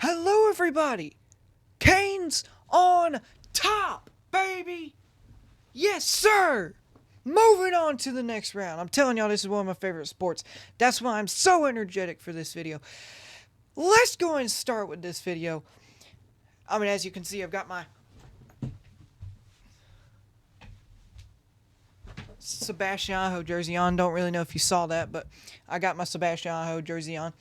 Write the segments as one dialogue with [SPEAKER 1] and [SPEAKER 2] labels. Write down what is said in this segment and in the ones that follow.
[SPEAKER 1] Hello, everybody! Canes on top, baby! Yes, sir! Moving on to the next round. I'm telling y'all, this is one of my favorite sports. That's why I'm so energetic for this video. Let's go and start with this video. As you can see, I've got my Sebastian Aho jersey on. Don't really know if you saw that, but I got my Sebastian Aho jersey on.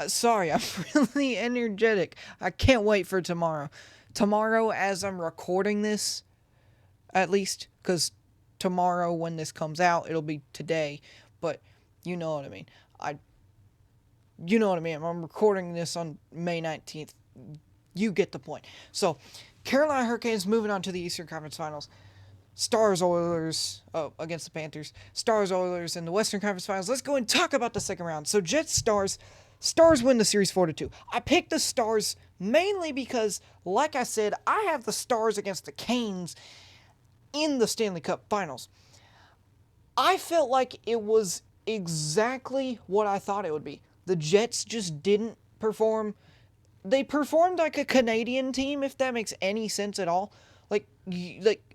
[SPEAKER 1] Sorry, I'm really energetic. I can't wait for tomorrow. Tomorrow, as I'm recording this, at least, because tomorrow when this comes out, it'll be today. But you know what I mean. You know what I mean. I'm recording this on May 19th. You get the point. So, Carolina Hurricanes moving on to the Eastern Conference Finals. Stars Oilers against the Panthers. Stars Oilers in the Western Conference Finals. Let's go and talk about the second round. So Jets Stars. Stars win the series 4-2. I picked the Stars mainly because, like I said, I have the Stars against the Canes in the Stanley Cup Finals. I felt like it was exactly what I thought it would be. The Jets just didn't perform. They performed like a Canadian team, if that makes any sense at all. Like,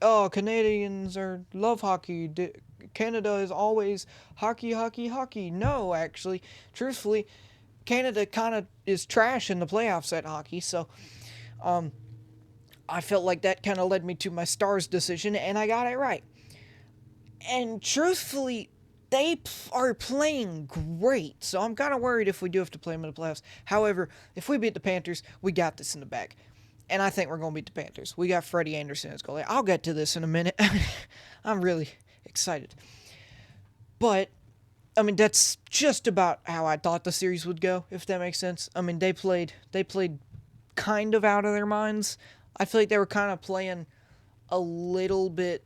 [SPEAKER 1] oh, Canadians love hockey. Canada is always hockey, hockey, hockey. No, actually, truthfully, Canada kind of is trash in the playoffs at hockey. So, I felt like that kind of led me to my Stars decision, and I got it right. And truthfully, they are playing great. So I'm kind of worried if we do have to play them in the playoffs. However, if we beat the Panthers, we got this in the bag. And I think we're going to beat the Panthers. We got Freddie Anderson as goalie. I'll get to this in a minute. I'm really excited. But, that's just about how I thought the series would go, if that makes sense. They played kind of out of their minds. I feel like they were kind of playing a little bit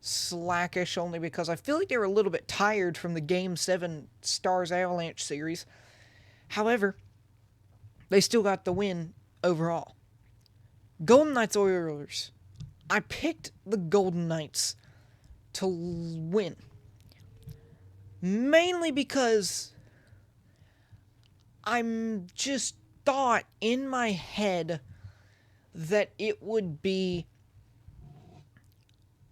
[SPEAKER 1] slackish only because I feel like they were a little bit tired from the Game 7 Stars Avalanche series. However, they still got the win overall. Golden Knights Oilers. I picked the Golden Knights to win. Mainly because I'm just thought in my head that it would be...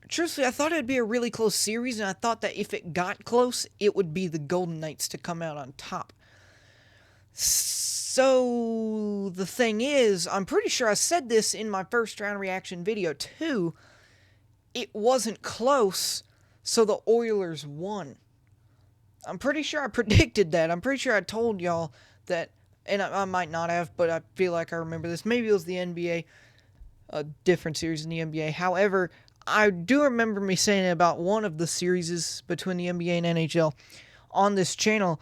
[SPEAKER 1] Truthfully, I thought it would be a really close series, and I thought that if it got close, it would be the Golden Knights to come out on top. So, the thing is, I'm pretty sure I said this in my first round reaction video too. It wasn't close, so the Oilers won. I'm pretty sure I predicted that. I'm pretty sure I told y'all that, and I might not have, but I feel like I remember this. Maybe it was the NBA, a different series in the NBA. However, I do remember me saying about one of the series between the NBA and NHL on this channel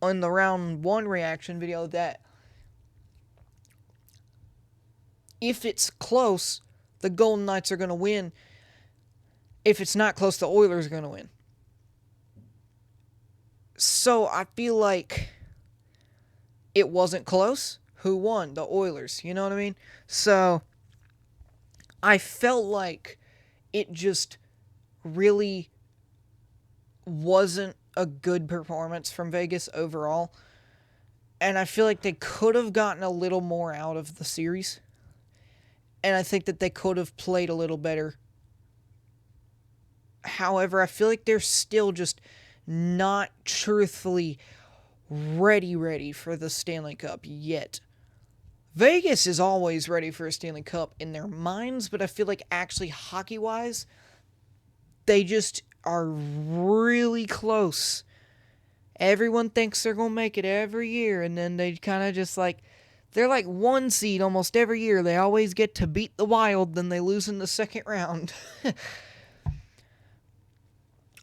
[SPEAKER 1] on the round 1 reaction video that if it's close, the Golden Knights are going to win. If it's not close, the Oilers are going to win. So I feel like it wasn't close. Who won? The Oilers. You know what I mean? So I felt like it just really wasn't a good performance from Vegas overall. And I feel like they could have gotten a little more out of the series. And I think that they could have played a little better. However, I feel like they're still just not truthfully ready for the Stanley Cup yet. Vegas is always ready for a Stanley Cup in their minds, but I feel like actually hockey-wise, they just are really close. Everyone thinks they're going to make it every year, and then they kind of just they're like 1 seed almost every year. They always get to beat the Wild, then they lose in the second round.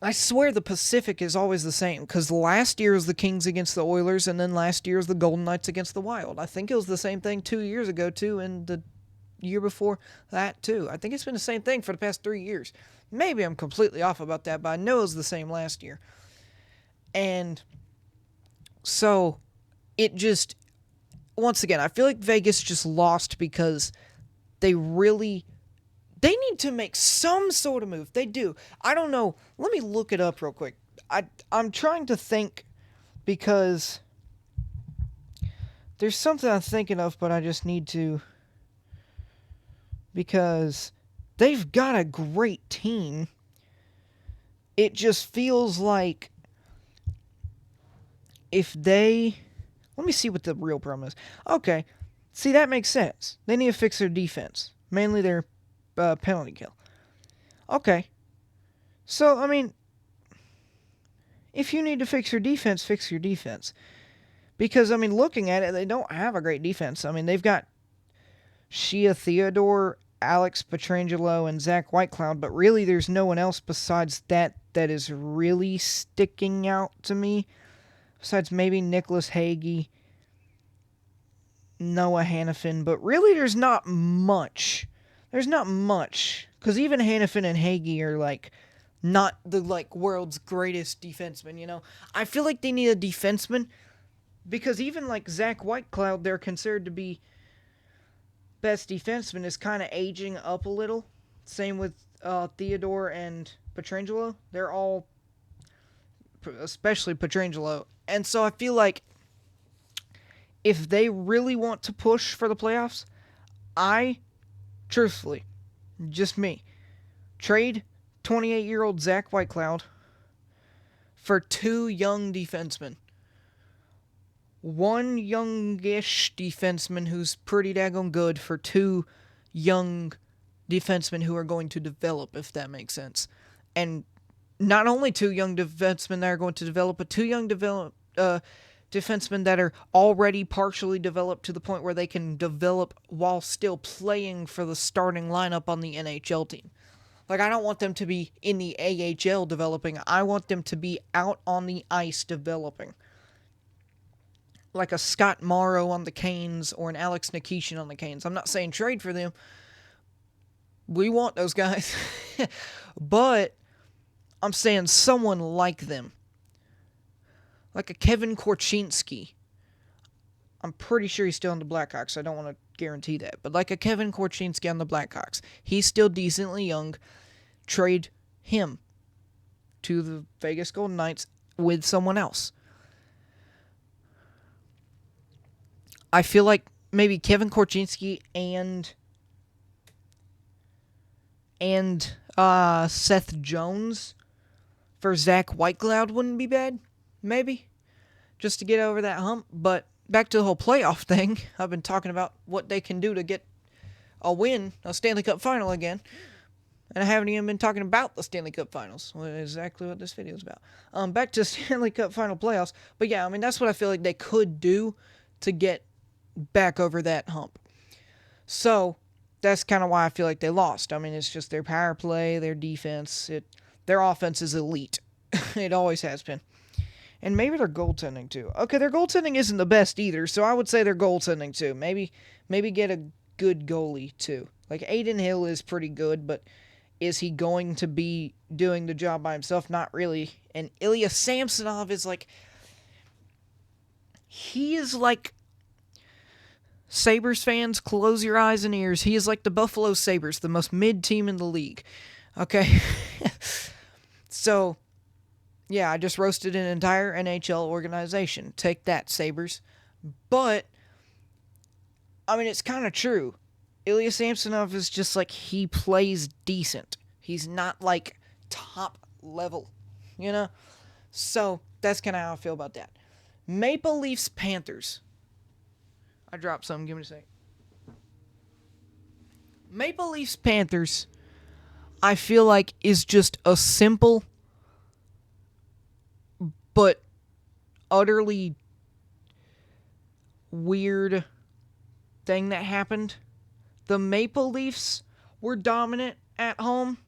[SPEAKER 1] I swear the Pacific is always the same, because last year was the Kings against the Oilers, and then last year was the Golden Knights against the Wild. I think it was the same thing 2 years ago, too, and the year before that, too. I think it's been the same thing for the past 3 years. Maybe I'm completely off about that, but I know it was the same last year. And so, it just... Once again, I feel like Vegas just lost because they need to make some sort of move. They do. I don't know. Let me look it up real quick. I'm trying to think because There's something I'm thinking of, but I just need to, because they've got a great team. It just feels like if they... Let me see what the real problem is. Okay, see, that makes sense. They need to fix their defense, mainly their penalty kill. Okay, so, I mean, if you need to fix your defense, fix your defense. Because, I mean, looking at it, they don't have a great defense. I mean, they've got Shia Theodore, Alex Petrangelo, and Zach Whitecloud, but really there's no one else besides that is really sticking out to me. Besides maybe Nicholas Hagee, Noah Hannafin, but really there's not much. There's not much. Because even Hannafin and Hagee are, like, not the, like, world's greatest defenseman, you know? I feel like they need a defenseman, because even, like, Zach Whitecloud, they're considered to be best defenseman, is kind of aging up a little. Same with Theodore and Petrangelo. They're all, especially Petrangelo. And so I feel like if they really want to push for the playoffs, truthfully, just me, trade 28-year-old Zach Whitecloud for 2 young defensemen. One youngish defenseman who's pretty daggone good for 2 young defensemen who are going to develop, if that makes sense. And not only 2 young defensemen that are going to develop, but 2 young defensemen that are already partially developed to the point where they can develop while still playing for the starting lineup on the NHL team. Like, I don't want them to be in the AHL developing. I want them to be out on the ice developing. Like a Scott Morrow on the Canes or an Alex Nikishin on the Canes. I'm not saying trade for them. We want those guys. But I'm saying someone like them. Like a Kevin Korchinski. I'm pretty sure he's still on the Blackhawks. I don't want to guarantee that. But like a Kevin Korchinski on the Blackhawks. He's still decently young. Trade him to the Vegas Golden Knights with someone else. I feel like maybe Kevin Korchinski and Seth Jones for Zach Whitecloud wouldn't be bad. Maybe. Just to get over that hump. But back to the whole playoff thing. I've been talking about what they can do to get a win, a Stanley Cup final again. And I haven't even been talking about the Stanley Cup finals. Well, exactly what this video is about. Back to Stanley Cup final playoffs. But yeah, I mean, that's what I feel like they could do to get back over that hump. So that's kind of why I feel like they lost. I mean, it's just their power play, their defense. Their offense is elite. It always has been. And maybe their goaltending too. Okay, their goaltending isn't the best either, so I would say their goaltending too. Maybe get a good goalie too. Like Adin Hill is pretty good, but is he going to be doing the job by himself? Not really. And Ilya Samsonov is like... He is like... Sabres fans, close your eyes and ears. He is like the Buffalo Sabres, the most mid team in the league. Okay? So, yeah, I just roasted an entire NHL organization. Take that, Sabres. But, I mean, it's kind of true. Ilya Samsonov is just like, he plays decent. He's not like top level, you know? So, that's kind of how I feel about that. Maple Leafs Panthers. I dropped something. Give me a sec. Maple Leafs Panthers, I feel like, is just a simple but utterly weird thing that happened. The Maple Leafs were dominant at home,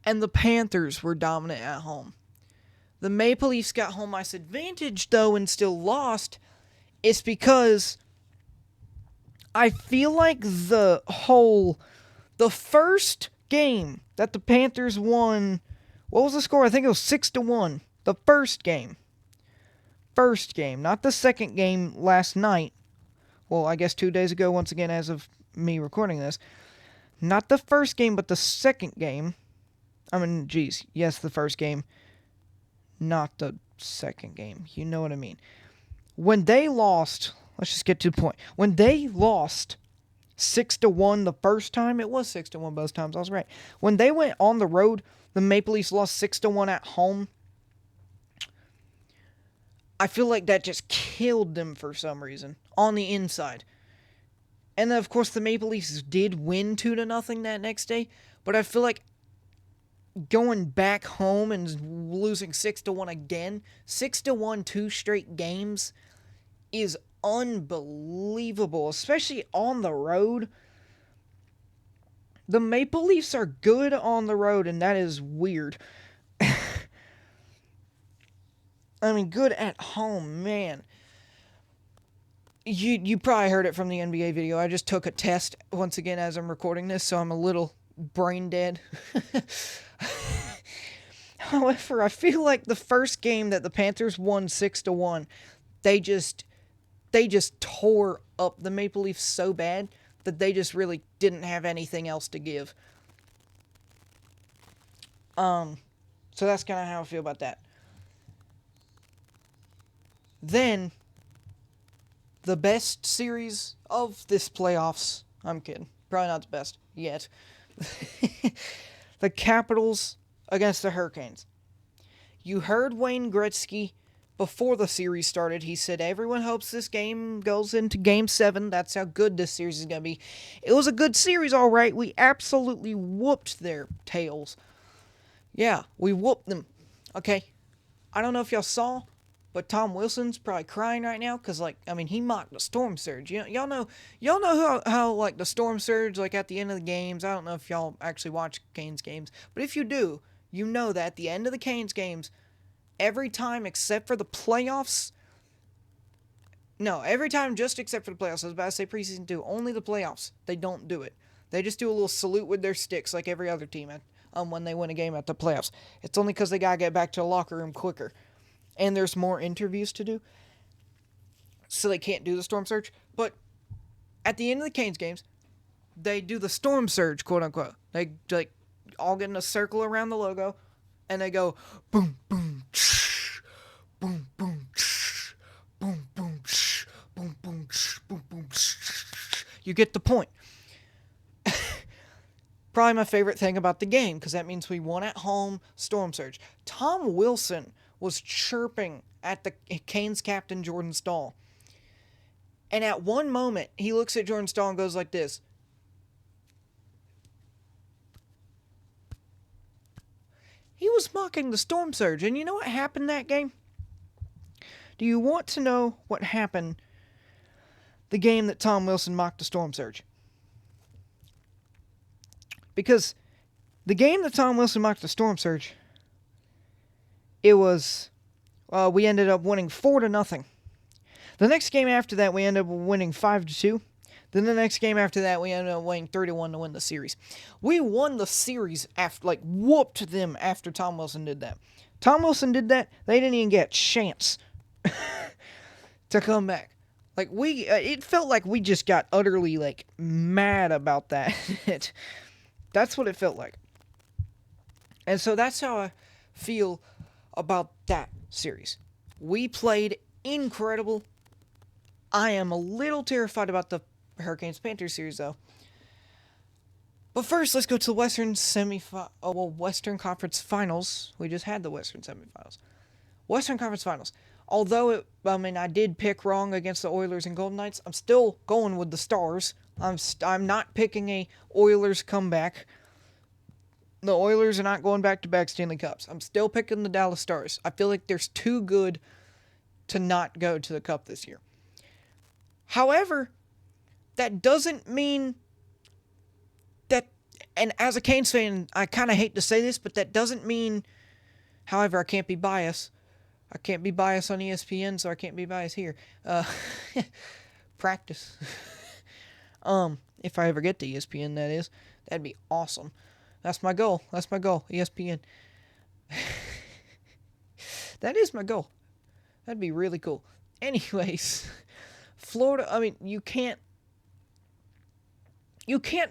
[SPEAKER 1] and the Panthers were dominant at home. The Maple Leafs got home ice advantage, though, and still lost. It's because I feel like the first game that the Panthers won, what was the score? I think it was 6-1. The first game. Not the second game last night. Well, I guess 2 days ago, once again, as of me recording this. Not the first game, but the second game. I mean, geez, yes, the first game. Not the second game. You know what I mean. When they lost, let's just get to the point. When they lost 6-1 the first time, it was 6-1 both times. I was right. When they went on the road, the Maple Leafs lost 6-1 at home. I feel like that just killed them for some reason on the inside. And then, of course, the Maple Leafs did win 2-0 that next day. But I feel like going back home and losing 6-1 again, 6-1 2 straight games, is unbelievable, especially on the road. The Maple Leafs are good on the road, and that is weird. I mean, good at home, man. You probably heard it from the NBA video. I just took a test once again as I'm recording this, so I'm a little brain dead. However, I feel like the first game that the Panthers won 6-1, they just tore up the Maple Leafs so bad that they just really didn't have anything else to give. So that's kind of how I feel about that. Then, the best series of this playoffs, I'm kidding, probably not the best yet. The Capitals against the Hurricanes. You heard Wayne Gretzky before the series started. He said everyone hopes this game goes into Game 7. That's how good this series is going to be. It was a good series, all right. We absolutely whooped their tails. Yeah, we whooped them. Okay, I don't know if y'all saw, but Tom Wilson's probably crying right now because, he mocked the Storm Surge. Y'all know how the Storm Surge, at the end of the games. I don't know if y'all actually watch Canes games, but if you do, you know that at the end of the Canes games, every time except for the playoffs. No, every time just except for the playoffs. I was about to say preseason 2. Only the playoffs. They don't do it. They just do a little salute with their sticks like every other team when they win a game at the playoffs. It's only because they got to get back to the locker room quicker. And there's more interviews to do. So they can't do the Storm Surge. But at the end of the Canes games, they do the Storm Surge, quote unquote. They all get in a circle around the logo. And they go boom, boom, shh, boom, boom, shh, boom, boom, shh, boom, boom, shh, boom, boom, shh. You get the point. Probably my favorite thing about the game, because that means we won at home, Storm Surge. Tom Wilson was chirping at the Canes captain, Jordan Staal. And at one moment, he looks at Jordan Staal and goes like this. He was mocking the Storm Surge. And you know what happened that game? Do you want to know what happened the game that Tom Wilson mocked the Storm Surge? Because the game that Tom Wilson mocked the Storm Surge, it was, we ended up winning 4-0. The next game after that, we ended up winning 5-2. Then the next game after that, we ended up winning 3-1 to win the series. We won the series after, whooped them after Tom Wilson did that. Tom Wilson did that. They didn't even get a chance to come back. It felt like we just got utterly, mad about that. That's what it felt like. And so that's how I feel about that series. We played incredible. I am a little terrified about the Hurricanes-Panthers series, though. But first, let's go to the Western Conference Finals. We just had the Western semifinals. Western Conference Finals. Although, I did pick wrong against the Oilers and Golden Knights, I'm still going with the Stars. I'm not picking a Oilers comeback. The Oilers are not going back-to-back Stanley Cups. I'm still picking the Dallas Stars. I feel like they're too good to not go to the Cup this year. However, that doesn't mean that, and as a Canes fan, I kind of hate to say this, but that doesn't mean, however, I can't be biased. I can't be biased on ESPN, so I can't be biased here. Practice. If I ever get to ESPN, that is. That'd be awesome. That's my goal. ESPN. That is my goal. That'd be really cool. Anyways, Florida, you can't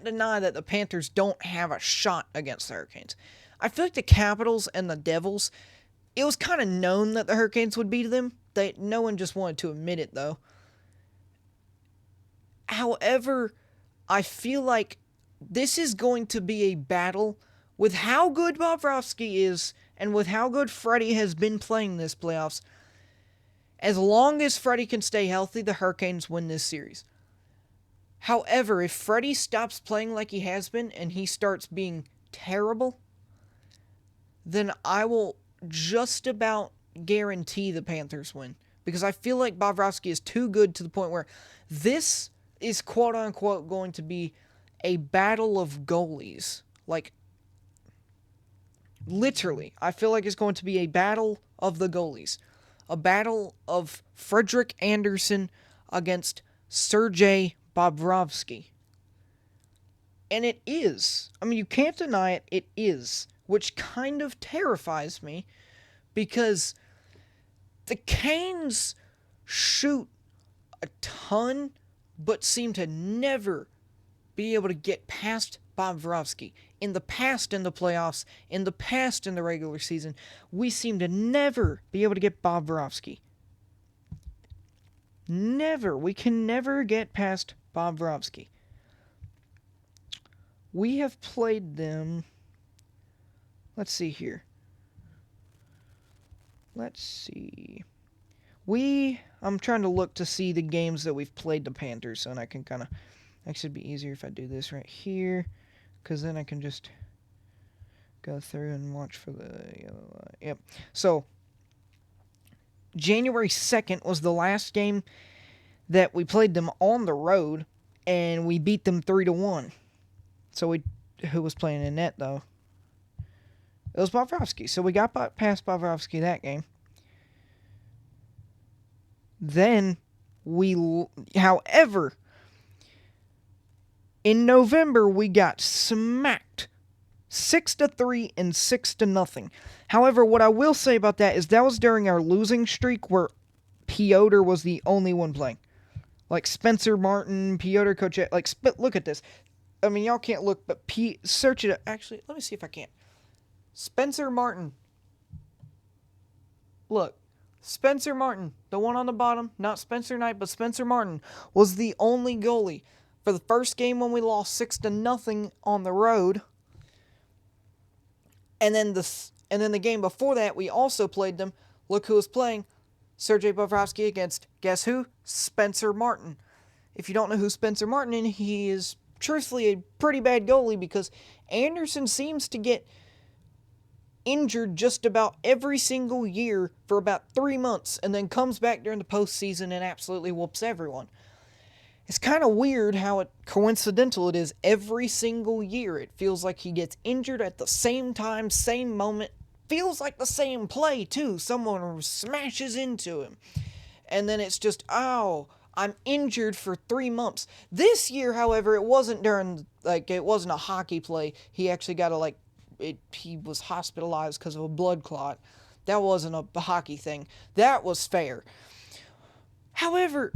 [SPEAKER 1] deny that the Panthers don't have a shot against the Hurricanes. I feel like the Capitals and the Devils, it was kind of known that the Hurricanes would beat them. No one just wanted to admit it, though. However, I feel like this is going to be a battle with how good Bobrovsky is and with how good Freddie has been playing this playoffs. As long as Freddie can stay healthy, the Hurricanes win this series. However, if Freddie stops playing like he has been and he starts being terrible, then I will just about guarantee the Panthers win. Because I feel like Bobrovsky is too good to the point where this is quote-unquote going to be a battle of goalies. Like, literally, I feel like it's going to be a battle of the goalies. A battle of Frederik Andersen against Sergei Bobrovsky. And it is. I mean, you can't deny it. It is. Which kind of terrifies me because the Canes shoot a ton but seem to never be able to get past Bobrovsky. In the past in the playoffs, in the past in the regular season, we seem to never be able to get Bobrovsky. Never. We can never get past Bobrovsky. We have played them. Let's see here. Let's see. I'm trying to look to see the games that we've played the Panthers, and I can kind of. Actually, it'd be easier if I do this right here, because then I can just go through and watch for the. Yep. So, January 2nd was the last game that we played them on the road, and we beat them 3-1. So who was playing in net though? It was Bobrovsky. So we got past Bobrovsky that game. Then however, in November we got smacked 6-3 and 6-0. However, what I will say about that is that was during our losing streak where Piotr was the only one playing. Like Spencer Martin, Piotr Kocheck, look at this. I mean, y'all can't look, but search it. Actually, let me see if I can. Spencer Martin. Look. Spencer Martin, the one on the bottom, not Spencer Knight, but Spencer Martin, was the only goalie for the first game when we lost 6-0 on the road. And then the game before that, we also played them. Look who was playing. Sergei Bobrovsky against, guess who? Spencer Martin. If you don't know who Spencer Martin is, he is truthfully a pretty bad goalie because Andersen seems to get injured just about every single year for about 3 months and then comes back during the postseason and absolutely whoops everyone. It's kind of weird how coincidental it is every single year. It feels like he gets injured at the same time, same moment. Feels like the same play, too. Someone smashes into him. And then it's just, oh, I'm injured for 3 months. This year, however, it wasn't it wasn't a hockey play. He actually got he was hospitalized because of a blood clot. That wasn't a hockey thing. That was fair. However,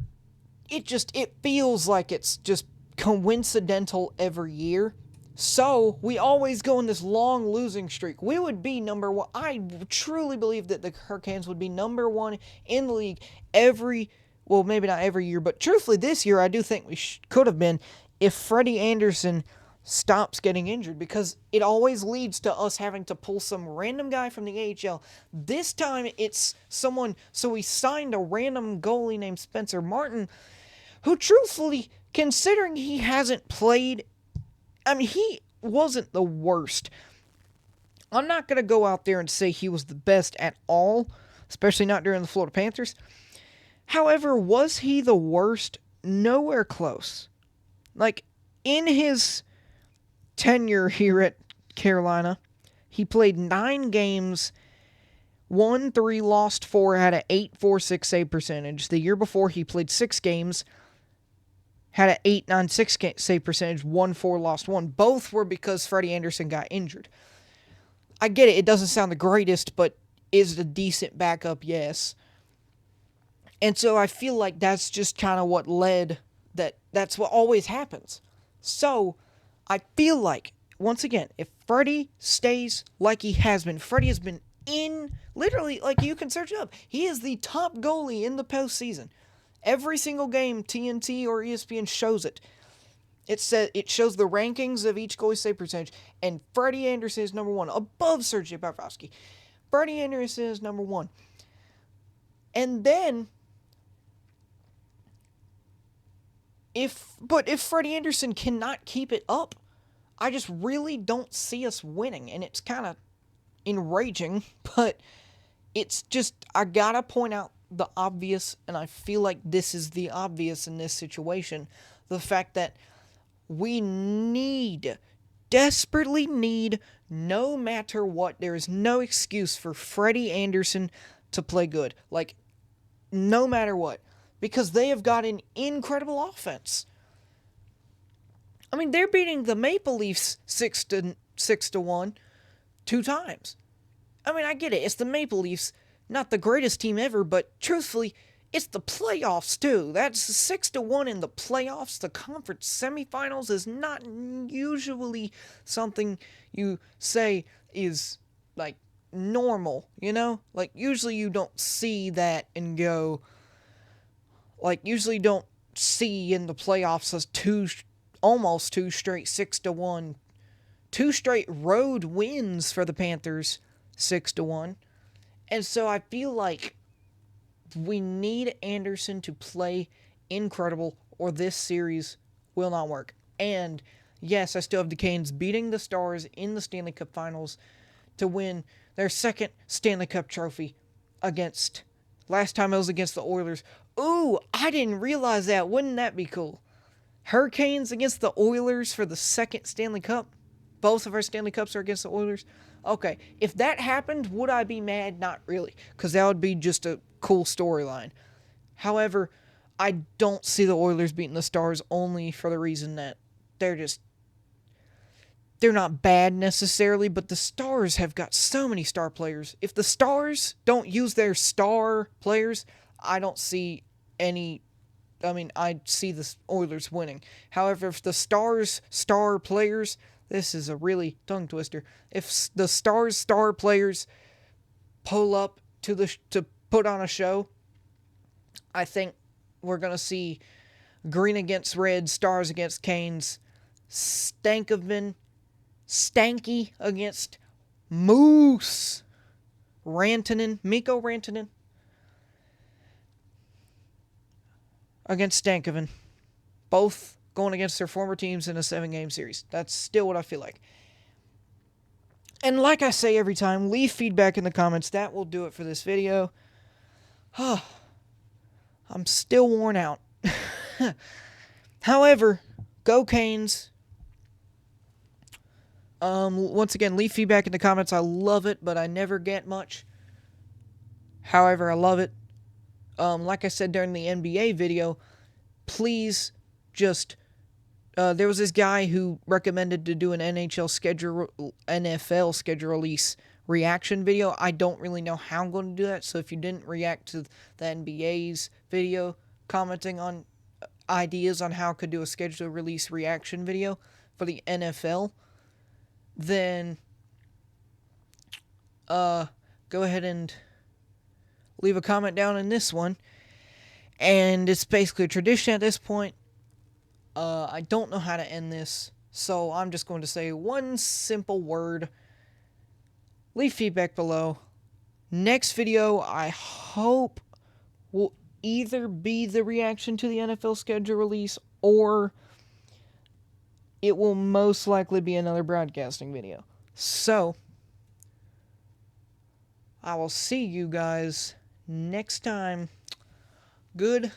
[SPEAKER 1] it feels like it's just coincidental every year. So, we always go in this long losing streak. We would be number one. I truly believe that the Hurricanes would be number one in the league maybe not every year, but truthfully this year I do think we could have been if Freddie Andersen stops getting injured, because it always leads to us having to pull some random guy from the AHL. This time it's someone, so we signed a random goalie named Spencer Martin, who truthfully, considering he hasn't played, I mean, he wasn't the worst. I'm not going to go out there and say he was the best at all, especially not during the Florida Panthers. However, was he the worst? Nowhere close. Like, in his tenure here at Carolina, he played 9 games, won 3, lost 4, had an 8.46 save percentage. The year before, he played 6 games, had an 8.96 save percentage, won 4, lost 1. Both were because Freddie Andersen got injured. I get it, it doesn't sound the greatest, but is it a decent backup? Yes. And so I feel like that's just kind of what led that's what always happens. So, I feel like, once again, if Freddie stays like he has been, Freddie has been literally, like, you can search it up. He is the top goalie in the postseason. Every single game, TNT or ESPN shows it. It shows the rankings of each goalie save percentage, and Freddie Andersen is number one, above Sergei Bobrovsky. Freddie Andersen is number one. And then, if Freddie Andersen cannot keep it up, I just really don't see us winning, and it's kind of enraging, but it's just, I gotta point out the obvious, and I feel like this is the obvious in this situation. The fact that we desperately need, no matter what, there is no excuse for Freddie Andersen to play good. Like, no matter what. Because they have got an incredible offense. I mean, they're beating the Maple Leafs 6-1 2 times. I mean, I get it. It's the Maple Leafs, not the greatest team ever, but truthfully, it's the playoffs, too. That's 6-1 in the playoffs. The conference semifinals is not usually something you say is, like, normal, you know? Like, usually you don't see that and go... Like, usually don't see in the playoffs as almost two straight 6-1. 2 straight road wins for the Panthers, 6-1. And so I feel like we need Andersen to play incredible, or this series will not work. And yes, I still have the Canes beating the Stars in the Stanley Cup Finals to win their second Stanley Cup trophy against... Last time it was against the Oilers. Ooh, I didn't realize that. Wouldn't that be cool? Hurricanes against the Oilers for the second Stanley Cup. Both of our Stanley Cups are against the Oilers. Okay, if that happened, would I be mad? Not really, because that would be just a cool storyline. However, I don't see the Oilers beating the Stars only for the reason that they're not bad necessarily, but the Stars have got so many star players. If the Stars don't use their star players, I don't see any... I mean, I see the Oilers winning. However, if the Stars' star players... This is a really tongue twister. If the Stars' star players pull up to put on a show, I think we're going to see green against red, Stars against Canes, Stanky against Moose Mikko Rantanen against Stankoven. Both going against their former teams in a 7-game series. That's still what I feel like. And like I say every time, leave feedback in the comments. That will do it for this video. I'm still worn out. However, go Canes. Once again, leave feedback in the comments. I love it, but I never get much. However, I love it. Like I said during the NBA video, please just... there was this guy who recommended to do an NFL schedule release reaction video. I don't really know how I'm going to do that, so if you didn't react to the NBA's video commenting on ideas on how I could do a schedule release reaction video for the NFL, then go ahead and leave a comment down in this one. And it's basically a tradition at this point. I don't know how to end this, so I'm just going to say one simple word. Leave feedback below. Next video, I hope, will either be the reaction to the NFL schedule release, or it will most likely be another broadcasting video. So, I will see you guys next time. Goodbye.